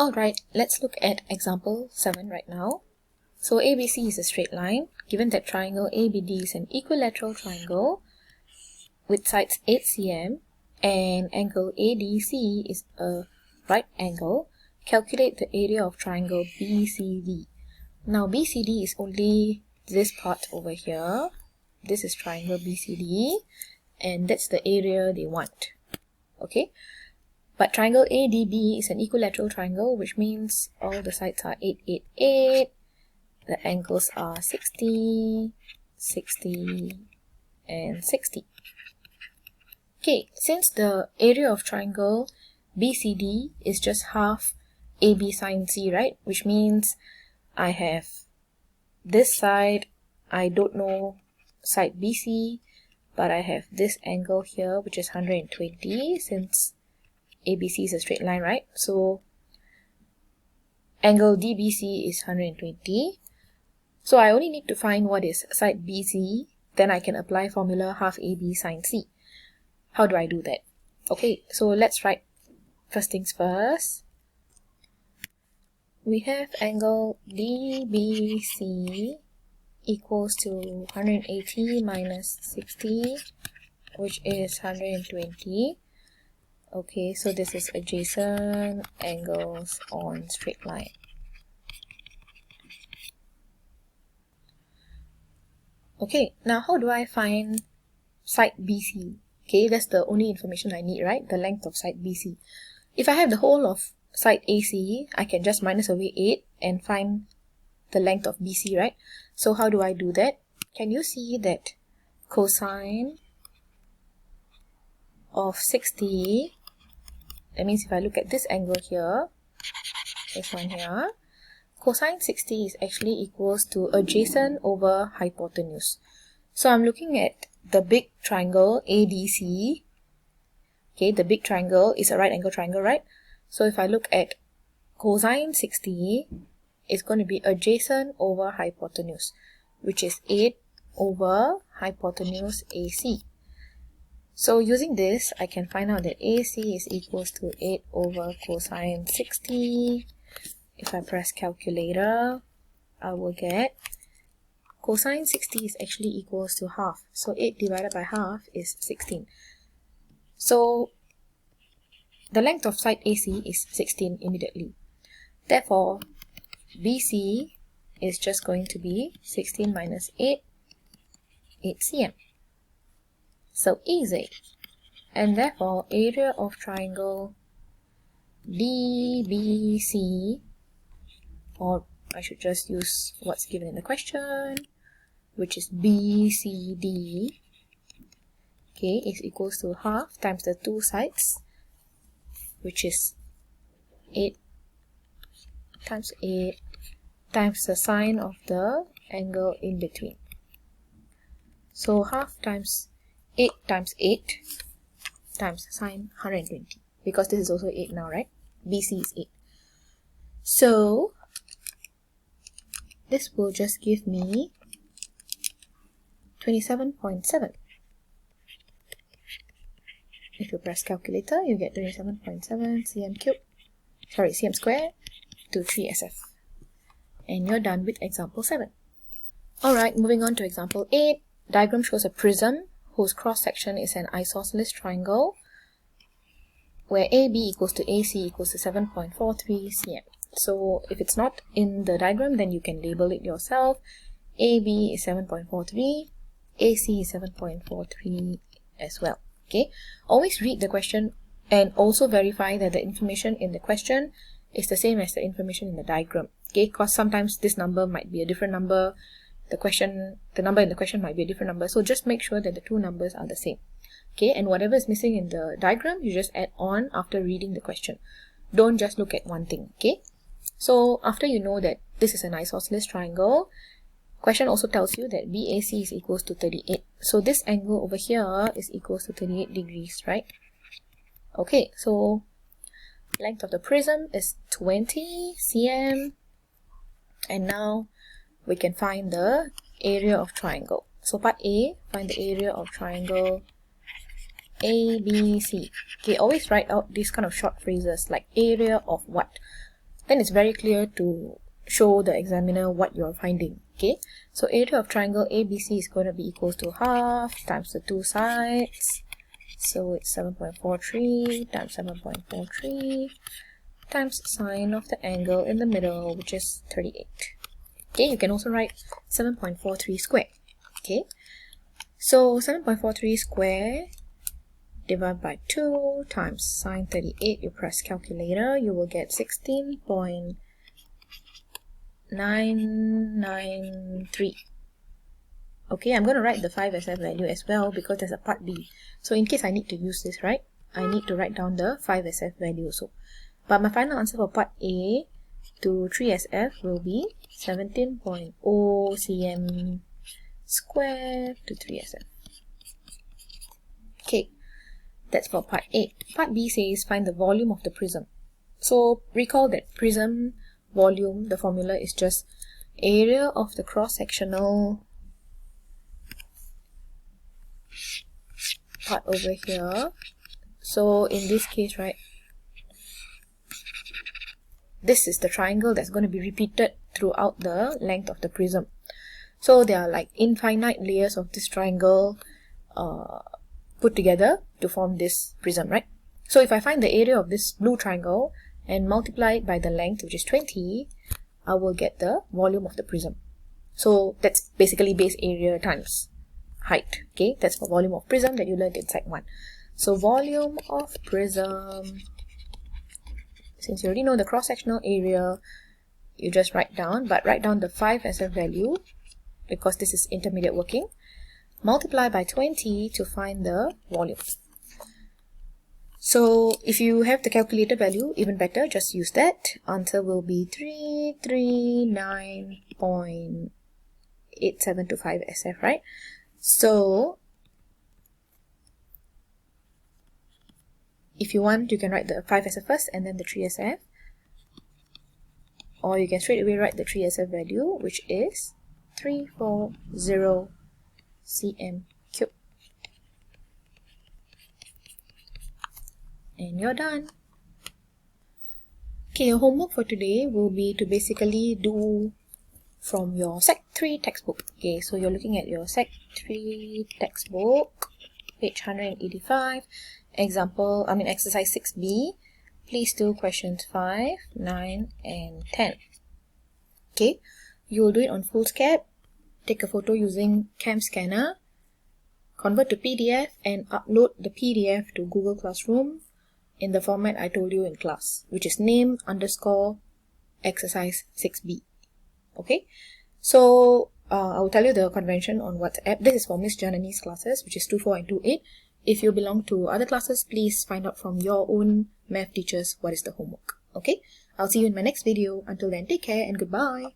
Alright, let's look at example 7 right now. So ABC is a straight line. Given that triangle ABD is an equilateral triangle with sides 8 cm and angle ADC is a right angle, calculate the area of triangle BCD. Now BCD is only this part over here. This is triangle BCD and that's the area they want. Okay, but triangle ADB is an equilateral triangle, which means all the sides are 8, 8, 8. The angles are 60, 60, and 60. Okay, since the area of triangle BCD is just half AB sine C, right? Which means I have this side, I don't know side BC, but I have this angle here, which is 120, since ABC is a straight line, right? So angle DBC is 120. So I only need to find what is side BC, then I can apply formula half AB sine C. How do I do that? Okay, so let's write first things first. We have angle DBC equals to 180 minus 60, which is 120. Okay, so this is adjacent angles on straight line. Okay, now how do I find side BC? Okay, that's the only information I need, right? The length of side BC. If I have the whole of side AC, I can just minus away 8 and find the length of BC, right? So how do I do that? Can you see that cosine of 60, that means if I look at this angle here, this one here, cosine 60 is actually equals to adjacent over hypotenuse. So I'm looking at the big triangle ADC. Okay, the big triangle is a right angle triangle, right? So if I look at cosine 60, it's going to be adjacent over hypotenuse, which is 8 over hypotenuse AC. So using this, I can find out that AC is equals to 8 over cosine 60. If I press calculator, I will get cosine 60 is actually equals to half. So 8 divided by half is 16. So the length of side AC is 16 immediately. Therefore, BC is just going to be 16 minus 8, 8 cm. So easy. And therefore, area of triangle DBC, or I should just use what's given in the question, which is BCD, okay, is equals to half times the two sides, which is 8 times 8 times the sine of the angle in between. So half times 8 times 8 times sine 120, because this is also 8 now, right? BC is 8. So this will just give me 27.7. If you press calculator, you get 27.7 cm cubed, sorry, cm squared to 3SF. And you're done with example 7. Alright, moving on to example 8. Diagram shows a prism whose cross-section is an isosceles triangle where AB equals to AC equals to 7.43 cm. So if it's not in the diagram, then you can label it yourself. AB is 7.43, AC is 7.43 as well. Okay, always read the question and also verify that the information in the question is the same as the information in the diagram. Okay, because sometimes this number might be a different number, the number in the question might be a different number, so just make sure that the two numbers are the same. Okay, and whatever is missing in the diagram, you just add on after reading the question. Don't just look at one thing. Okay, so after you know that this is an isosceles triangle, question also tells you that BAC is equals to 38. So this angle over here is equals to 38 degrees, right? Okay, so length of the prism is 20 cm, and now we can find the area of triangle. So part A, find the area of triangle ABC. Okay, always write out these kind of short phrases like area of what. then it's very clear to show the examiner what you're finding. Okay, so area of triangle ABC is going to be equals to half times the two sides. So it's 7.43 times 7.43 times sine of the angle in the middle, which is 38. Okay, you can also write 7.43 square. Okay, so 7.43 square divided by 2 times sine 38, you press calculator, you will get 16.993. Okay, I'm going to write the 5 SF value as well because there's a part B. So in case I need to use this, right, I need to write down the 5 SF value also. But my final answer for part A to 3 SF will be 17.0 cm square to 3 SF. Okay, that's for part A. Part B says find the volume of the prism. So recall that prism volume, the formula is just area of the cross-sectional part over here. So in this case, right, this is the triangle that's going to be repeated throughout the length of the prism. So there are like infinite layers of this triangle put together to form this prism, right? So if I find the area of this blue triangle and multiply it by the length, which is 20, I will get the volume of the prism. So that's basically base area times height. Okay, that's for volume of prism that you learned in Sec 1. So volume of prism, since you already know the cross-sectional area, you just write down the 5 SF value because this is intermediate working. Multiply by 20 to find the volume. So if you have the calculator value, even better, just use that. Answer will be 339.875 SF, right? So if you want, you can write the 5 SF first and then the 3 SF. Or you can straight away write the 3 SF value, which is 340 cm cube. And you're done. Okay, your homework for today will be to basically do from your Sec 3 textbook. Okay, so you're looking at your Sec 3 textbook, page 185, exercise 6B. Please do questions 5, 9, and 10. Okay, you will do it on Foolscap. Take a photo using Cam Scanner, convert to PDF, and upload the PDF to Google Classroom in the format I told you in class, which is name_exercise 6B. Okay, so I will tell you the convention on WhatsApp. This is for Miss Janani's classes, which is 2.4 and 2.8. If you belong to other classes, please find out from your own math teachers what is the homework. Okay, I'll see you in my next video. Until then, take care and goodbye.